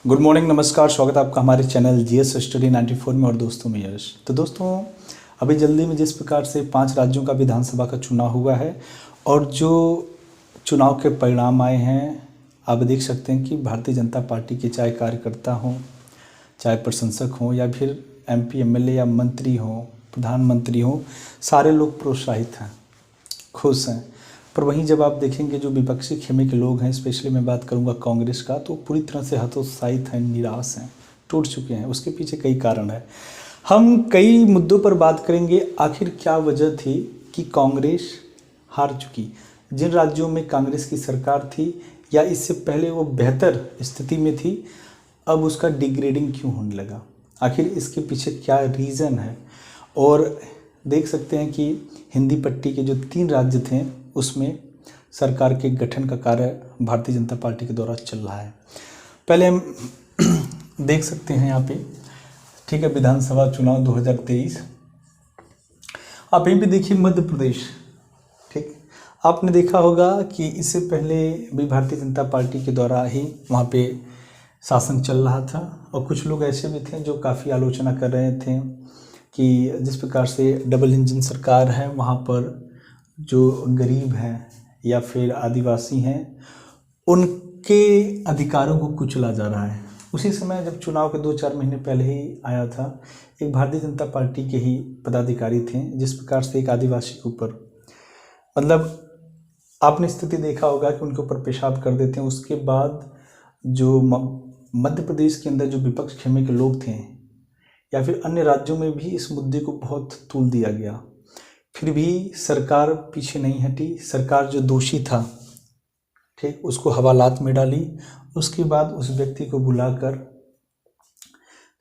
Good morning, नमस्कार। स्वागत है आपका हमारे चैनल जीएस स्टडी 94 में। और दोस्तों में यश। तो दोस्तों, अभी जल्दी में जिस प्रकार से 5 राज्यों का विधानसभा का चुनाव हुआ है और जो चुनाव के परिणाम आए हैं, आप देख सकते हैं कि भारतीय जनता पार्टी के चाहे कार्यकर्ता हों, चाहे प्रशंसक हों, या फिर एमपी एमएलए या मंत्री हों, प्रधानमंत्री हों, सारे लोग प्रोत्साहित हैं, खुश हैं। पर वहीं जब आप देखेंगे जो विपक्षी खेमे के लोग हैं, स्पेशली मैं बात करूंगा कांग्रेस का, तो पूरी तरह से हतोत्साहित हैं, निराश हैं, टूट चुके हैं। उसके पीछे कई कारण है। हम कई मुद्दों पर बात करेंगे। आखिर क्या वजह थी कि कांग्रेस हार चुकी? जिन राज्यों में कांग्रेस की सरकार थी या इससे पहले वो बेहतर स्थिति में थी, अब उसका डिग्रेडिंग क्यों होने लगा? आखिर इसके पीछे क्या रीज़न है? और देख सकते हैं कि हिंदी पट्टी के जो 3 राज्य थे उसमें सरकार के गठन का कार्य भारतीय जनता पार्टी के द्वारा चल रहा है। पहले हम देख सकते हैं यहाँ पे, ठीक है, विधानसभा चुनाव 2023। आप यहीं पे देखिए मध्य प्रदेश। ठीक, आपने देखा होगा कि इससे पहले भी भारतीय जनता पार्टी के द्वारा ही वहाँ पे शासन चल रहा था, और कुछ लोग ऐसे भी थे जो काफ़ी आलोचना कर रहे थे कि जिस प्रकार से डबल इंजन सरकार है, वहाँ पर जो गरीब हैं या फिर आदिवासी हैं, उनके अधिकारों को कुचला जा रहा है। उसी समय जब चुनाव के 2-4 महीने पहले ही आया था, एक भारतीय जनता पार्टी के ही पदाधिकारी थे, जिस प्रकार से एक आदिवासी के ऊपर, मतलब आपने स्थिति देखा होगा कि उनके ऊपर पेशाब कर देते हैं। उसके बाद जो मध्य प्रदेश के अंदर जो विपक्ष खेमे के लोग थे या फिर अन्य राज्यों में भी इस मुद्दे को बहुत तूल दिया गया, फिर भी सरकार पीछे नहीं हटी। सरकार जो दोषी था, ठीक, उसको हवालात में डाली। उसके बाद उस व्यक्ति को बुलाकर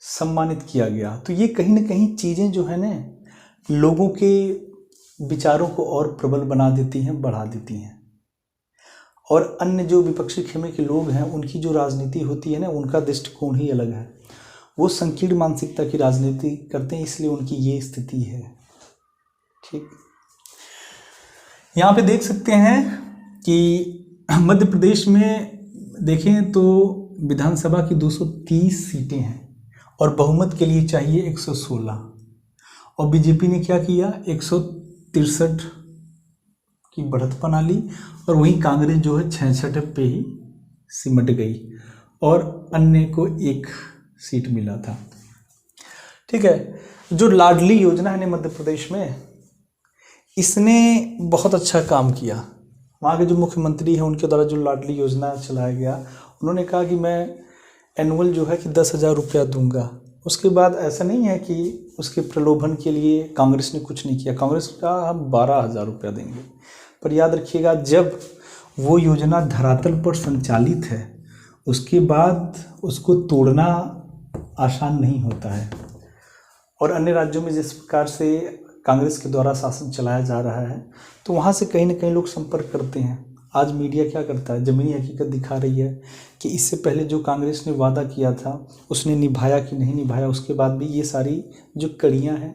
सम्मानित किया गया। तो ये कहीं ना कहीं चीज़ें जो है ना, लोगों के विचारों को और प्रबल बना देती हैं, बढ़ा देती हैं। और अन्य जो विपक्षी खेमे के लोग हैं, उनकी जो राजनीति होती है ना, उनका दृष्टिकोण ही अलग है। वो संकीर्ण मानसिकता की राजनीति करते हैं, इसलिए उनकी ये स्थिति है। ठीक, यहाँ पे देख सकते हैं कि मध्य प्रदेश में देखें तो विधानसभा की 230 सीटें हैं और बहुमत के लिए चाहिए 116, और बीजेपी ने क्या किया, 163 की बढ़त बना ली, और वहीं कांग्रेस जो है 66 पे ही सिमट गई, और अन्य को 1 सीट मिला था। ठीक है, जो लाडली योजना है मध्य प्रदेश में, इसने बहुत अच्छा काम किया। वहाँ के जो मुख्यमंत्री हैं, उनके द्वारा जो लाडली योजना चलाया गया, उन्होंने कहा कि मैं एनुअल जो है कि 10,000 रुपया दूंगा। उसके बाद ऐसा नहीं है कि उसके प्रलोभन के लिए कांग्रेस ने कुछ नहीं किया। कांग्रेस का हम 12,000 रुपया देंगे। पर याद रखिएगा, जब वो योजना धरातल पर संचालित है, उसके बाद उसको तोड़ना आसान नहीं होता है। और अन्य राज्यों में जिस प्रकार से कांग्रेस के द्वारा शासन चलाया जा रहा है, तो वहाँ से कहीं ना कहीं लोग संपर्क करते हैं। आज मीडिया क्या करता है, ज़मीनी हकीकत दिखा रही है कि इससे पहले जो कांग्रेस ने वादा किया था, उसने निभाया कि नहीं निभाया। उसके बाद भी ये सारी जो कड़ियाँ हैं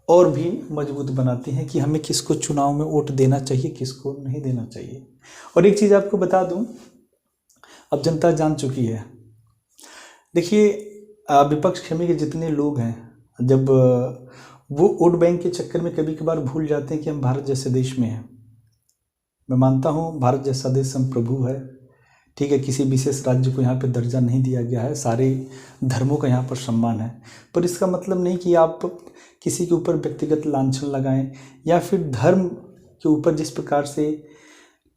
और भी मजबूत बनाती हैं कि हमें किसको चुनाव में वोट देना चाहिए, किसको नहीं देना चाहिए। और एक चीज़ आपको बता दूँ, अब जनता जान चुकी है। देखिए, विपक्ष खेमे के जितने लोग हैं, जब वो वोट बैंक के चक्कर में कभी कभार भूल जाते हैं कि हम भारत जैसे देश में हैं। मैं मानता हूँ भारत जैसा देश संप्रभु है, ठीक है, किसी विशेष राज्य को यहाँ पे दर्जा नहीं दिया गया है, सारे धर्मों का यहाँ पर सम्मान है। पर इसका मतलब नहीं कि आप किसी के ऊपर व्यक्तिगत लांछन लगाएं या फिर धर्म के ऊपर जिस प्रकार से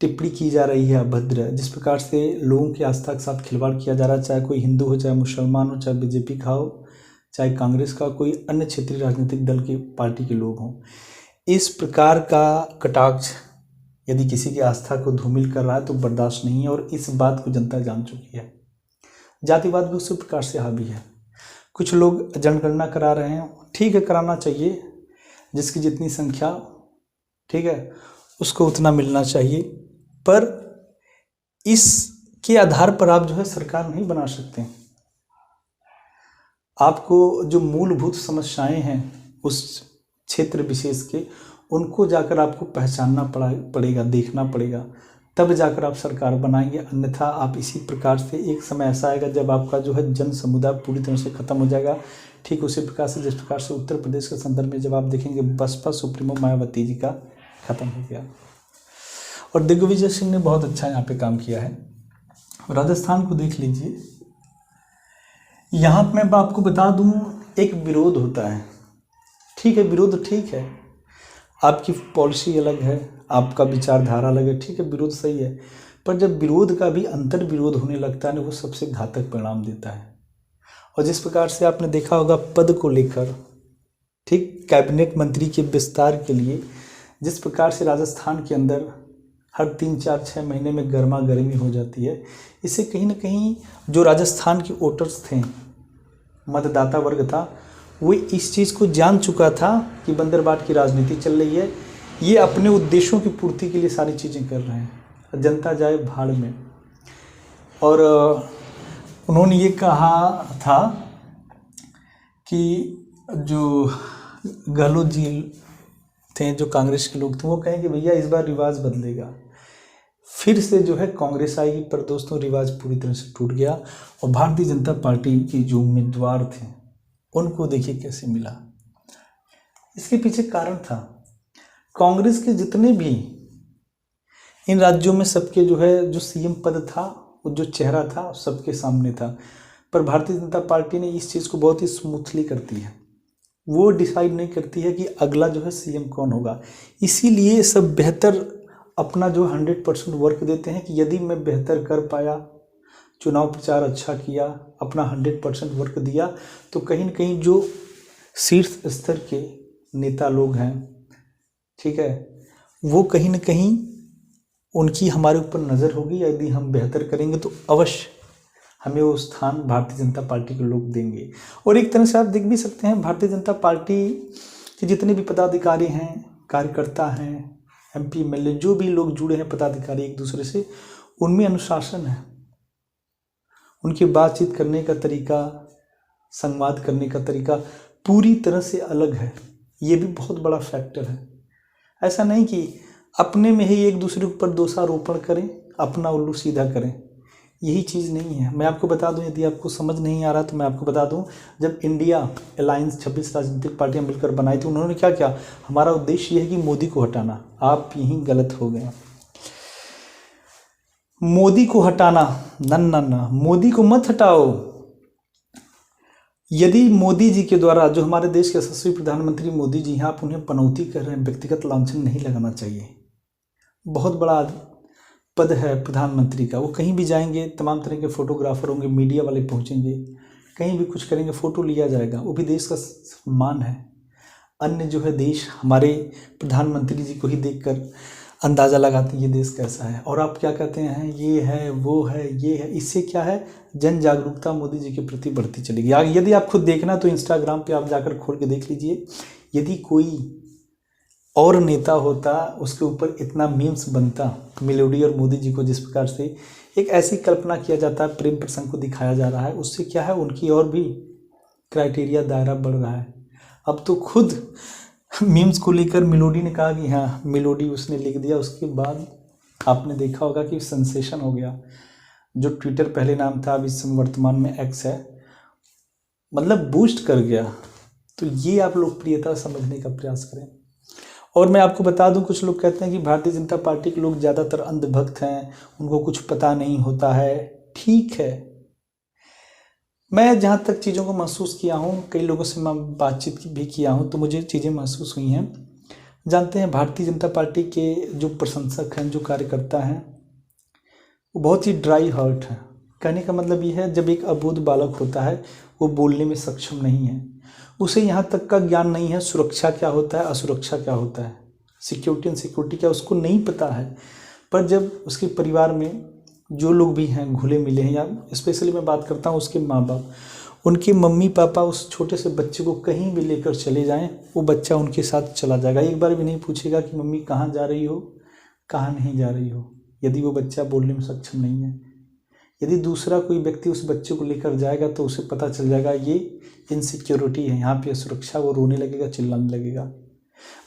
टिप्पणी की जा रही है अभद्र, जिस प्रकार से लोगों की आस्था के साथ खिलवाड़ किया जा रहा है, चाहे कोई हिंदू हो, चाहे मुसलमान हो, चाहे बीजेपी का हो, चाहे कांग्रेस का, कोई अन्य क्षेत्रीय राजनीतिक दल की पार्टी के लोग हों, इस प्रकार का कटाक्ष यदि किसी की आस्था को धूमिल कर रहा है तो बर्दाश्त नहीं है। और इस बात को जनता जान चुकी है। जातिवाद भी उसी प्रकार से हावी है। कुछ लोग जनगणना करा रहे हैं, ठीक है, कराना चाहिए, जिसकी जितनी संख्या, ठीक है, उसको उतना मिलना चाहिए। पर इसके आधार पर आप जो है सरकार नहीं बना सकते। आपको जो मूलभूत समस्याएं हैं उस क्षेत्र विशेष के, उनको जाकर आपको पहचानना पड़ेगा, देखना पड़ेगा, तब जाकर आप सरकार बनाएंगे, अन्यथा आप इसी प्रकार से एक समय ऐसा आएगा जब आपका जो है जन समुदाय पूरी तरह से खत्म हो जाएगा। ठीक उसी प्रकार से जिस प्रकार से उत्तर प्रदेश के संदर्भ में जब आप देखेंगे बसपा सुप्रीमो मायावती जी का खत्म हो गया, और दिग्विजय सिंह ने बहुत अच्छा यहाँ पे काम किया है। राजस्थान को देख लीजिए, यहाँ मैं आपको बता दूँ एक विरोध होता है, ठीक है, विरोध ठीक है, आपकी पॉलिसी अलग है, आपका विचारधारा अलग है, ठीक है, विरोध सही है, पर जब विरोध का भी अंतर विरोध होने लगता है ना, वो सबसे घातक परिणाम देता है। और जिस प्रकार से आपने देखा होगा पद को लेकर, ठीक, कैबिनेट मंत्री के विस्तार के लिए जिस प्रकार से राजस्थान के अंदर हर 3-4-6 महीने में गर्मा गर्मी हो जाती है, इससे कहीं ना कहीं जो राजस्थान के वोटर्स थे, मतदाता वर्ग था, वो इस चीज़ को जान चुका था कि बंदरबाट की राजनीति चल रही है, ये अपने उद्देश्यों की पूर्ति के लिए सारी चीज़ें कर रहे हैं, जनता जाए भाड़ में। और उन्होंने ये कहा था कि जो गहलोत जी थे, जो कांग्रेस के लोग थे, वो कहें कि भैया इस बार रिवाज बदलेगा, फिर से जो है कांग्रेस आएगी, पर दोस्तों रिवाज पूरी तरह से टूट गया। और भारतीय जनता पार्टी के जो उम्मीदवार थे उनको देखिए कैसे मिला। इसके पीछे कारण था, कांग्रेस के जितने भी इन राज्यों में सबके जो है जो सीएम पद था, वो जो चेहरा था सबके सामने था, पर भारतीय जनता पार्टी ने इस चीज़ को बहुत ही स्मूथली करती है, वो डिसाइड नहीं करती है कि अगला जो है सीएम कौन होगा। इसीलिए सब बेहतर अपना जो 100% वर्क देते हैं कि यदि मैं बेहतर कर पाया, चुनाव प्रचार अच्छा किया, अपना 100% वर्क दिया, तो कहीं न कहीं जो शीर्ष स्तर के नेता लोग हैं, ठीक है, वो कहीं न कहीं उनकी हमारे ऊपर नज़र होगी। यदि हम बेहतर करेंगे तो अवश्य हमें वो स्थान भारतीय जनता पार्टी के लोग देंगे। और एक तरह से आप देख भी सकते हैं, भारतीय जनता पार्टी के जितने भी पदाधिकारी हैं, कार्यकर्ता हैं, MP MLA जो भी लोग जुड़े हैं पदाधिकारी एक दूसरे से, उनमें अनुशासन है, उनकी बातचीत करने का तरीका, संवाद करने का तरीका पूरी तरह से अलग है। ये भी बहुत बड़ा फैक्टर है। ऐसा नहीं कि अपने में ही एक दूसरे के ऊपर दोषारोपण करें, अपना उल्लू सीधा करें, यही चीज़ नहीं है। मैं आपको बता दूं, यदि आपको समझ नहीं आ रहा तो मैं आपको बता दूं, जब इंडिया अलायंस 26 राजनीतिक पार्टियां मिलकर बनाई थी, उन्होंने क्या किया, हमारा उद्देश्य ये है कि मोदी को हटाना। आप यहीं गलत हो गए, मोदी को हटाना ना, मोदी को मत हटाओ। यदि मोदी जी के द्वारा, जो हमारे देश के यशस्वी प्रधानमंत्री मोदी जी हैं, आप उन्हें पनौती कर रहे हैं, व्यक्तिगत लांछन नहीं लगाना चाहिए। बहुत बड़ा पद है प्रधानमंत्री का, वो कहीं भी जाएंगे तमाम तरह के फोटोग्राफर होंगे, मीडिया वाले पहुंचेंगे, कहीं भी कुछ करेंगे फ़ोटो लिया जाएगा, वो भी देश का सम्मान है। अन्य जो है देश हमारे प्रधानमंत्री जी को ही देखकर अंदाज़ा लगाते हैं ये देश कैसा है, और आप क्या कहते हैं, ये है, वो है, ये है। इससे क्या है, जन जागरूकता मोदी जी के प्रति बढ़ती चलेगी। यदि आप खुद देखना तो इंस्टाग्राम पे आप जाकर खोल के देख लीजिए, यदि कोई और नेता होता उसके ऊपर इतना मीम्स बनता मेलोडी और मोदी जी को जिस प्रकार से एक ऐसी कल्पना किया जाता है, प्रेम प्रसंग को दिखाया जा रहा है, उससे क्या है, उनकी और भी क्राइटेरिया दायरा बढ़ रहा है। अब तो खुद मीम्स को लेकर मेलोडी ने कहा कि हाँ मेलोडी उसने लिख दिया, उसके बाद आपने देखा होगा कि सेंसेशन हो गया। जो ट्विटर पहले नाम था, अब इस समय वर्तमान में एक्स है, मतलब बूस्ट कर गया। तो ये आप लोकप्रियता समझने का प्रयास करें। और मैं आपको बता दूं, कुछ लोग कहते हैं कि भारतीय जनता पार्टी के लोग ज़्यादातर अंधभक्त हैं, उनको कुछ पता नहीं होता है। ठीक है, मैं जहाँ तक चीज़ों को महसूस किया हूँ, कई लोगों से मैं बातचीत भी किया हूँ, तो मुझे चीज़ें महसूस हुई हैं। जानते हैं, भारतीय जनता पार्टी के जो प्रशंसक हैं, जो कार्यकर्ता हैं, वो बहुत ही ड्राई हार्ट हैं। कहने का मतलब ये है, जब एक अबोध बालक होता है, वो बोलने में सक्षम नहीं है, उसे यहाँ तक का ज्ञान नहीं है सुरक्षा क्या होता है, असुरक्षा क्या होता है, सिक्योरिटी एंड सिक्योरिटी क्या, उसको नहीं पता है। पर जब उसके परिवार में जो लोग भी हैं घुले मिले हैं, या स्पेशली मैं बात करता हूँ उसके माँ बाप, उनके मम्मी पापा उस छोटे से बच्चे को कहीं भी लेकर चले जाएं, वो बच्चा उनके साथ चला जाएगा। एक बार भी नहीं पूछेगा कि मम्मी कहाँ जा रही हो, कहाँ नहीं जा रही हो, यदि वो बच्चा बोलने में सक्षम नहीं है। यदि दूसरा कोई व्यक्ति उस बच्चे को लेकर जाएगा तो उसे पता चल जाएगा ये इनसिक्योरिटी है, यहाँ पे सुरक्षा, वो रोने लगेगा, चिल्लाने लगेगा।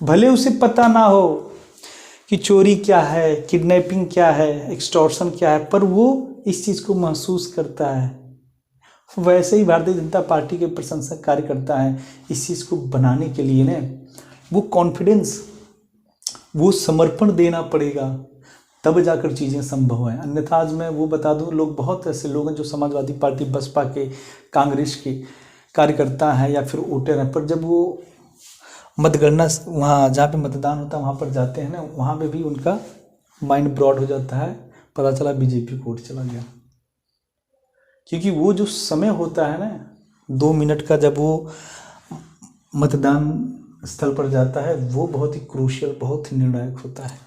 भले उसे पता ना हो कि चोरी क्या है, किडनैपिंग क्या है, एक्सटॉर्शन क्या है, पर वो इस चीज़ को महसूस करता है। वैसे ही भारतीय जनता पार्टी के प्रशंसक कार्यकर्ता हैं इस चीज़ को बनाने के लिए ना, वो कॉन्फिडेंस, वो समर्पण देना पड़ेगा, तब जाकर चीज़ें संभव हैं। अन्यथा आज मैं वो बता दूं, लोग बहुत ऐसे लोग हैं जो समाजवादी पार्टी, बसपा के, कांग्रेस के कार्यकर्ता हैं या फिर वोटर हैं, पर जब वो मतगणना वहाँ जहाँ पे मतदान होता है वहाँ पर जाते हैं ना, वहाँ पे भी उनका माइंड ब्रॉड हो जाता है, पता चला बीजेपी को वोट चला गया। क्योंकि वो जो समय होता है ना 2 मिनट का, जब वो मतदान स्थल पर जाता है, वो बहुत ही क्रूशियल, बहुत ही निर्णायक होता है।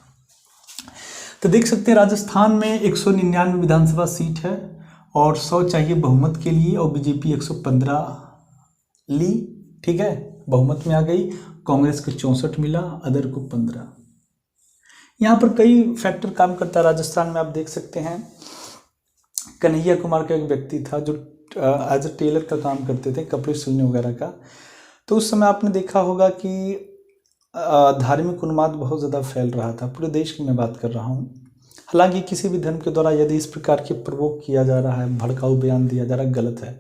तो देख सकते हैं राजस्थान में 199 विधानसभा सीट है और 100 चाहिए बहुमत के लिए, और बीजेपी 115 ली, ठीक है, बहुमत में आ गई। कांग्रेस को 64 मिला, अदर को 15। यहाँ पर कई फैक्टर काम करता है राजस्थान में। आप देख सकते हैं कन्हैया कुमार का एक व्यक्ति था जो एज ए टेलर का काम करते थे, कपड़े सिलने वगैरह का। तो उस समय आपने देखा होगा कि धार्मिक उन्माद बहुत ज़्यादा फैल रहा था, पूरे देश की मैं बात कर रहा हूँ। हालांकि किसी भी धर्म के द्वारा यदि इस प्रकार के प्रवोक किया जा रहा है, भड़काऊ बयान दिया जा रहा है, गलत है।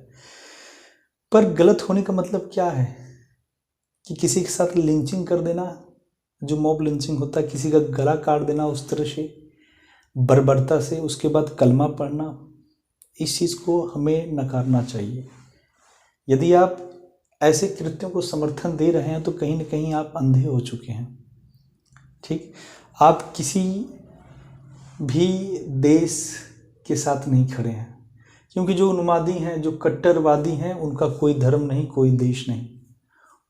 पर गलत होने का मतलब क्या है कि किसी के साथ लिंचिंग कर देना, जो मॉब लिंचिंग होता है, किसी का गला काट देना उस तरह से बर्बरता से, उसके बाद कलमा पढ़ना, इस चीज़ को हमें नकारना चाहिए। यदि आप ऐसे कृत्यों को समर्थन दे रहे हैं तो कहीं ना कहीं आप अंधे हो चुके हैं। ठीक, आप किसी भी देश के साथ नहीं खड़े हैं, क्योंकि जो उन्मादी हैं, जो कट्टरवादी हैं, उनका कोई धर्म नहीं, कोई देश नहीं।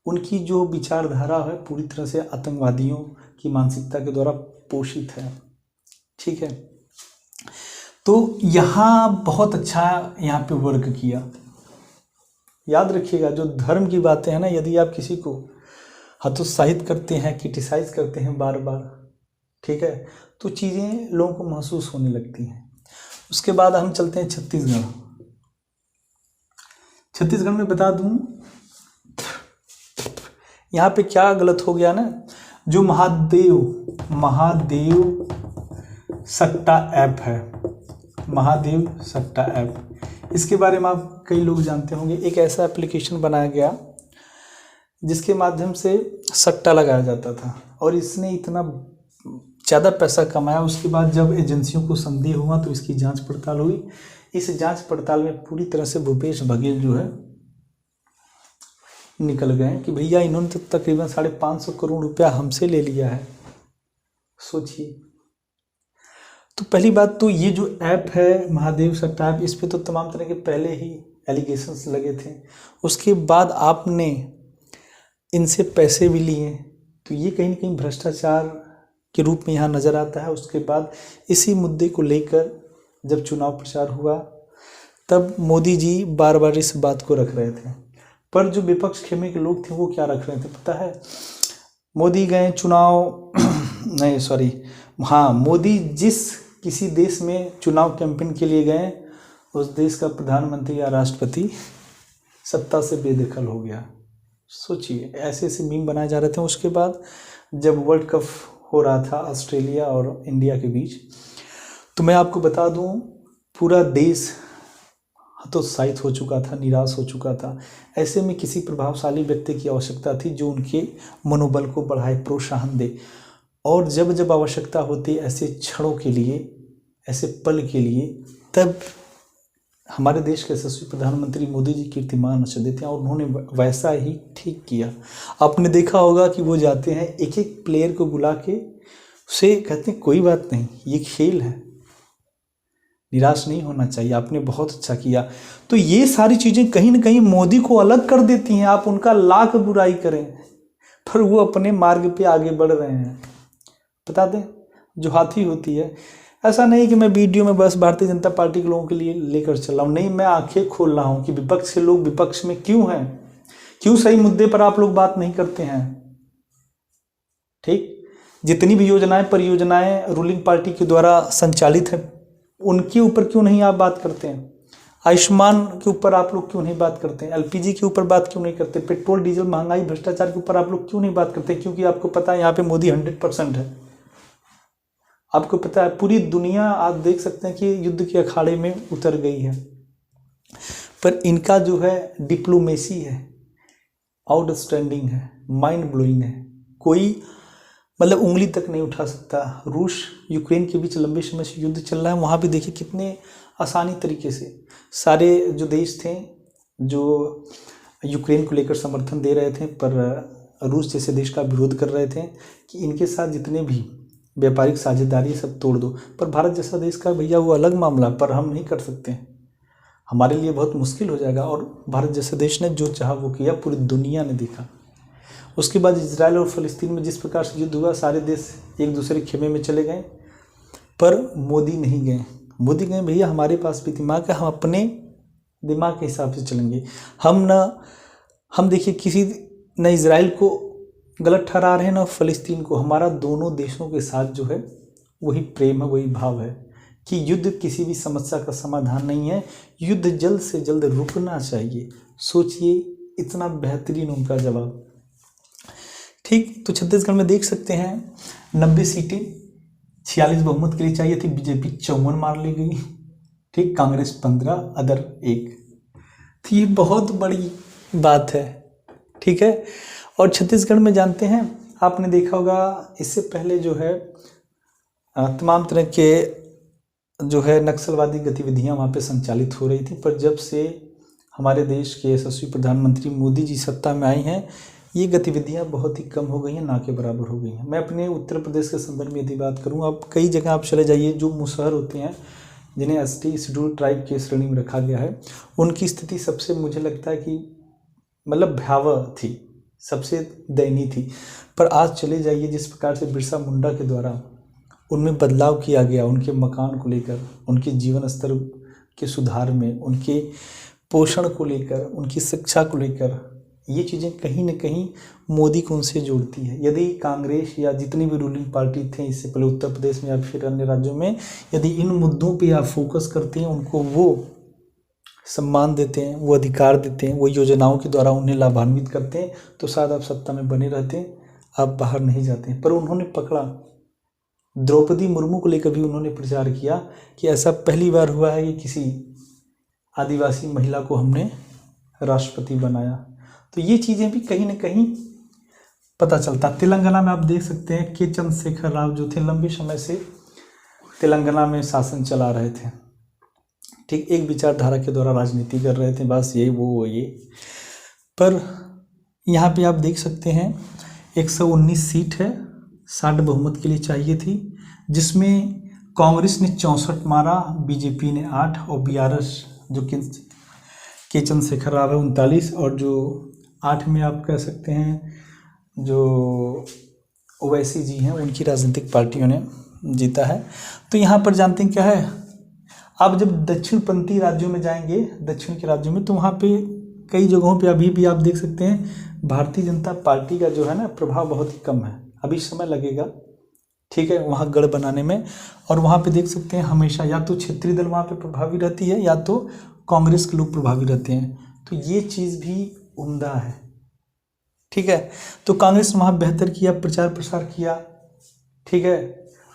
उनकी जो विचारधारा है पूरी तरह से आतंकवादियों की मानसिकता के द्वारा पोषित है। ठीक है, तो यहाँ बहुत अच्छा यहाँ पे वर्क किया। याद रखिएगा, जो धर्म की बातें हैं ना, यदि आप किसी को हतोत्साहित करते हैं, क्रिटिसाइज करते हैं बार बार, ठीक है, तो चीज़ें लोगों को महसूस होने लगती हैं। उसके बाद हम चलते हैं छत्तीसगढ़। छत्तीसगढ़ में बता दूं यहाँ पे क्या गलत हो गया ना, जो महादेव सट्टा ऐप है, महादेव सट्टा ऐप, इसके बारे में आप कई लोग जानते होंगे। एक ऐसा एप्लीकेशन बनाया गया जिसके माध्यम से सट्टा लगाया जाता था और इसने इतना ज़्यादा पैसा कमाया। उसके बाद जब एजेंसियों को संदेह हुआ तो इसकी जांच पड़ताल हुई। इस जांच पड़ताल में पूरी तरह से भूपेश बघेल जो है निकल गए कि भैया इन्होंने तो तकरीबन 550 करोड़ रुपया हमसे ले लिया है। सोचिए, तो पहली बात तो ये जो ऐप है महादेव सट्टा ऐप, इस पे तो तमाम तरह के पहले ही एलिगेशंस लगे थे। उसके बाद आपने इनसे पैसे भी लिए, तो ये कहीं ना कहीं भ्रष्टाचार के रूप में यहाँ नज़र आता है। उसके बाद इसी मुद्दे को लेकर जब चुनाव प्रचार हुआ तब मोदी जी बार बार इस बात को रख रहे थे, पर जो विपक्ष खेमे के लोग थे वो क्या रख रहे थे पता है? मोदी गए चुनाव नहीं सॉरी हाँ, मोदी जिस किसी देश में चुनाव कैंपेन के लिए गए, उस देश का प्रधानमंत्री या राष्ट्रपति सत्ता से बेदखल हो गया। सोचिए, ऐसे ऐसे मीम बनाए जा रहे थे। उसके बाद जब वर्ल्ड कप हो रहा था ऑस्ट्रेलिया और इंडिया के बीच, तो मैं आपको बता दूं पूरा देश हतोत्साहित हो चुका था, निराश हो चुका था। ऐसे में किसी प्रभावशाली व्यक्ति की आवश्यकता थी जो उनके मनोबल को बढ़ाए, प्रोत्साहन दे। और जब जब आवश्यकता होती ऐसे क्षणों के लिए, ऐसे पल के लिए, तब हमारे देश के यशस्वी प्रधानमंत्री मोदी जी कीर्तिमान रच देते हैं और उन्होंने वैसा ही ठीक किया। आपने देखा होगा कि वो जाते हैं एक एक प्लेयर को बुला के उसे कहते हैं कोई बात नहीं, ये खेल है, निराश नहीं होना चाहिए, आपने बहुत अच्छा किया। तो ये सारी चीज़ें कहीं ना कहीं मोदी को अलग कर देती हैं। आप उनका लाख बुराई करें पर वो अपने मार्ग पे आगे बढ़ रहे हैं। बता दें, जो हाथी होती है, ऐसा नहीं कि मैं वीडियो में बस भारतीय जनता पार्टी के लोगों के लिए लेकर चल रहा हूँ, नहीं, मैं आंखें खोल रहा हूँ कि विपक्ष के लोग विपक्ष में क्यों हैं, क्यों सही मुद्दे पर आप लोग बात नहीं करते हैं। ठीक, जितनी भी योजनाएं परियोजनाएं रूलिंग पार्टी के द्वारा संचालित है उनके ऊपर क्यों नहीं आप बात करते हैं? आयुष्मान के ऊपर आप लोग क्यों नहीं बात करते हैं? एलपीजी के ऊपर बात क्यों नहीं करते? पेट्रोल डीजल महंगाई भ्रष्टाचार के ऊपर आप लोग क्यों नहीं बात करते? क्योंकि आपको पता है यहाँ पे मोदी 100% है। आपको पता है पूरी दुनिया आप देख सकते हैं कि युद्ध के अखाड़े में उतर गई है, पर इनका जो है डिप्लोमेसी है, आउटस्टैंडिंग है, माइंड ब्लोइंग है। कोई मतलब उंगली तक नहीं उठा सकता। रूस यूक्रेन के बीच लंबे समय से युद्ध चल रहा है, वहाँ भी देखिए कितने आसानी तरीके से सारे जो देश थे जो यूक्रेन को लेकर समर्थन दे रहे थे, पर रूस जैसे देश का विरोध कर रहे थे कि इनके साथ जितने भी व्यापारिक साझेदारी सब तोड़ दो। पर भारत जैसा देश का भैया वो अलग मामला, पर हम नहीं कर सकते, हमारे लिए बहुत मुश्किल हो जाएगा। और भारत जैसे देश ने जो चाहा वो किया, पूरी दुनिया ने देखा। उसके बाद इजराइल और फ़लस्तीन में जिस प्रकार से युद्ध हुआ, सारे देश एक दूसरे के खेमे में चले गए, पर मोदी नहीं गए। मोदी गए भैया हमारे पास भी दिमाग है, हम अपने दिमाग के हिसाब से चलेंगे। हम देखिए किसी न इजराइल को गलत ठहरा रहे हैं ना फ़लस्तीन को। हमारा दोनों देशों के साथ जो है वही प्रेम है, वही भाव है कि युद्ध किसी भी समस्या का समाधान नहीं है। युद्ध जल्द से जल्द रुकना चाहिए। सोचिए इतना बेहतरीन उनका जवाब। ठीक, तो छत्तीसगढ़ में देख सकते हैं 90 सीटें 46 बहुमत के लिए चाहिए थी, बीजेपी 54 मार ली गई। ठीक, कांग्रेस 15, अदर 1। तो ये बहुत बड़ी बात है। ठीक है, और छत्तीसगढ़ में जानते हैं आपने देखा होगा इससे पहले जो है तमाम तरह के जो है नक्सलवादी गतिविधियां वहाँ पे संचालित हो रही थी, पर जब से हमारे देश के यशस्वी प्रधानमंत्री मोदी जी सत्ता में आई हैं, ये गतिविधियां बहुत ही कम हो गई हैं, ना के बराबर हो गई हैं। मैं अपने उत्तर प्रदेश के संदर्भ में यदि बात करूं, अब कई जगह आप चले जाइए जो मुसहर होते हैं, जिन्हें एसटी शेड्यूल ट्राइब की श्रेणी में रखा गया है, उनकी स्थिति सबसे मुझे लगता है कि मतलब भयावह थी, सबसे दयनीय थी। पर आज चले जाइए जिस प्रकार से बिरसा मुंडा के द्वारा उनमें बदलाव किया गया, उनके मकान को लेकर, उनके जीवन स्तर के सुधार में, उनके पोषण को लेकर, उनकी शिक्षा को लेकर, ये चीज़ें कहीं न कहीं मोदी को उनसे जोड़ती है। यदि कांग्रेस या जितनी भी रूलिंग पार्टी थे इससे पहले उत्तर प्रदेश में या फिर अन्य राज्यों में, यदि इन मुद्दों पे आप फोकस करते हैं, उनको वो सम्मान देते हैं, वो अधिकार देते हैं, वो योजनाओं के द्वारा उन्हें लाभान्वित करते हैं, तो शायद आप सत्ता में बने रहते हैं, आप बाहर नहीं जाते हैं। पर उन्होंने पकड़ा। द्रौपदी मुर्मू को लेकर भी उन्होंने प्रचार किया कि ऐसा पहली बार हुआ है कि किसी आदिवासी महिला को हमने राष्ट्रपति बनाया। तो ये चीज़ें भी कहीं ना कहीं पता चलता। तेलंगाना में आप देख सकते हैं के चंद्रशेखर राव जो थे, लंबे समय से तेलंगाना में शासन चला रहे थे। ठीक, एक विचारधारा के द्वारा राजनीति कर रहे थे, बस ये वो ये। पर यहाँ पे आप देख सकते हैं 119 सीट है, 60 बहुमत के लिए चाहिए थी, जिसमें कांग्रेस ने 64 मारा, बीजेपी ने 8 और BRS जो के चंद्रशेखर राव है 39, और जो 8 में आप कह सकते हैं जो ओवैसी जी हैं उनकी राजनीतिक पार्टियों ने जीता है। तो यहाँ पर जानते हैं क्या है, आप जब दक्षिणपंथी राज्यों में जाएंगे, दक्षिण के राज्यों में, तो वहाँ पे कई जगहों पे अभी भी आप देख सकते हैं भारतीय जनता पार्टी का जो है ना प्रभाव बहुत ही कम है। अभी समय लगेगा, ठीक है, वहाँ गढ़ बनाने में। और वहाँ पे देख सकते हैं हमेशा या तो क्षेत्रीय दल वहाँ पे प्रभावी रहती है या तो कांग्रेस के लोग प्रभावी रहते हैं। तो ये चीज़ भी उम्दा है। ठीक है, तो कांग्रेस ने वहाँ बेहतर किया, प्रचार प्रसार किया, ठीक है,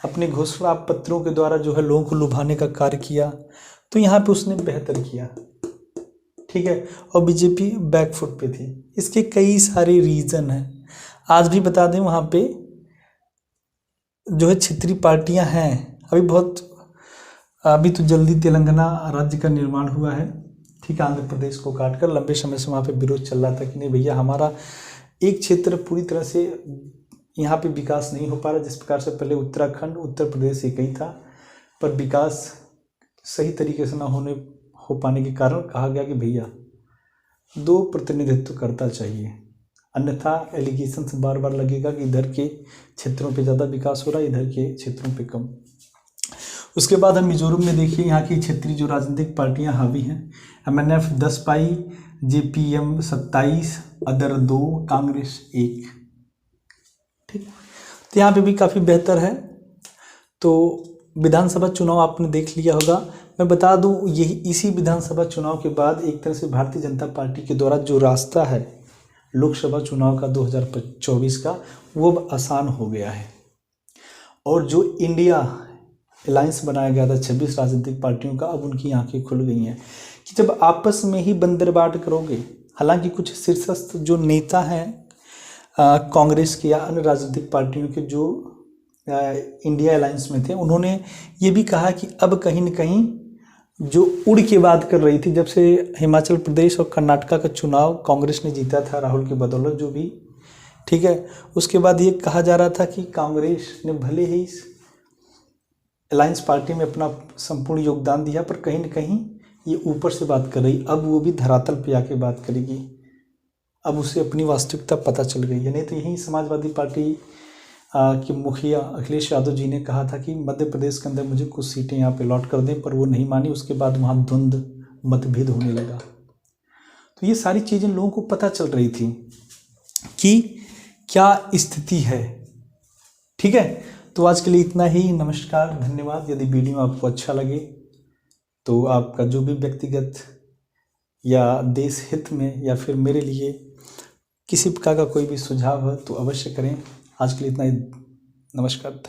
अपने घोषणा पत्रों के द्वारा जो है लोगों को लुभाने का कार्य किया, तो यहाँ पे उसने बेहतर किया। ठीक है, और बीजेपी बैकफुट पे थी। इसके कई सारे रीज़न हैं। आज भी बता दें वहाँ पे जो है क्षेत्रीय पार्टियां हैं, अभी तो जल्दी तेलंगाना राज्य का निर्माण हुआ है। ठीक है, आंध्र प्रदेश को काटकर लंबे समय से वहाँ पे विरोध चल रहा था कि नहीं भैया हमारा एक क्षेत्र पूरी तरह से यहाँ पे विकास नहीं हो पा रहा। जिस प्रकार से पहले उत्तराखंड उत्तर प्रदेश एक ही था, पर विकास सही तरीके से ना हो पाने के कारण कहा गया कि भैया 2 प्रतिनिधित्व करता चाहिए, अन्यथा एलिगेशन से बार बार लगेगा कि इधर के क्षेत्रों पे ज़्यादा विकास हो रहा है, इधर के क्षेत्रों पे कम। उसके बाद हम मिजोरम में देखिए, यहाँ की क्षेत्रीय जो राजनीतिक पार्टियां हावी हैं, MNF 10 पाई, JPM 27, अदर 2, कांग्रेस 1। ठीक, तो यहाँ पे भी काफ़ी बेहतर है। तो विधानसभा चुनाव आपने देख लिया होगा। मैं बता दूं यही इसी विधानसभा चुनाव के बाद एक तरह से भारतीय जनता पार्टी के द्वारा जो रास्ता है लोकसभा चुनाव का 2024 का, वो अब आसान हो गया है। और जो इंडिया अलायंस बनाया गया था 26 राजनीतिक पार्टियों का, अब उनकी आंखें खुल गई हैं कि जब आपस में ही बंदरबाट करोगे। हालांकि कुछ शीर्षस्थ जो नेता हैं कांग्रेस के या अन्य राजनीतिक पार्टियों के जो इंडिया अलायंस में थे, उन्होंने ये भी कहा कि अब कहीं न कहीं जो उड़ के बात कर रही थी, जब से हिमाचल प्रदेश और कर्नाटका का चुनाव कांग्रेस ने जीता था राहुल की बदौलत जो भी, ठीक है, उसके बाद ये कहा जा रहा था कि कांग्रेस ने भले ही इस अलायंस पार्टी में अपना संपूर्ण योगदान दिया, पर कहीं न कहीं ये ऊपर से बात कर रही, अब वो भी धरातल पे आके बात करेगी, अब उसे अपनी वास्तविकता पता चल गई है। नहीं तो यही समाजवादी पार्टी के मुखिया अखिलेश यादव जी ने कहा था कि मध्य प्रदेश के अंदर मुझे कुछ सीटें यहाँ पे अलॉट कर दें, पर वो नहीं मानी। उसके बाद वहाँ द्वंद्व मतभेद होने लगा। तो ये सारी चीज़ें लोगों को पता चल रही थी कि क्या स्थिति है। ठीक है, तो आज के लिए इतना ही। नमस्कार, धन्यवाद। यदि वीडियो आपको अच्छा लगे तो आपका जो भी व्यक्तिगत या देश हित में या फिर मेरे लिए किसी प्रकार का कोई भी सुझाव है तो अवश्य करें। आज के लिए इतना ही। नमस्कार।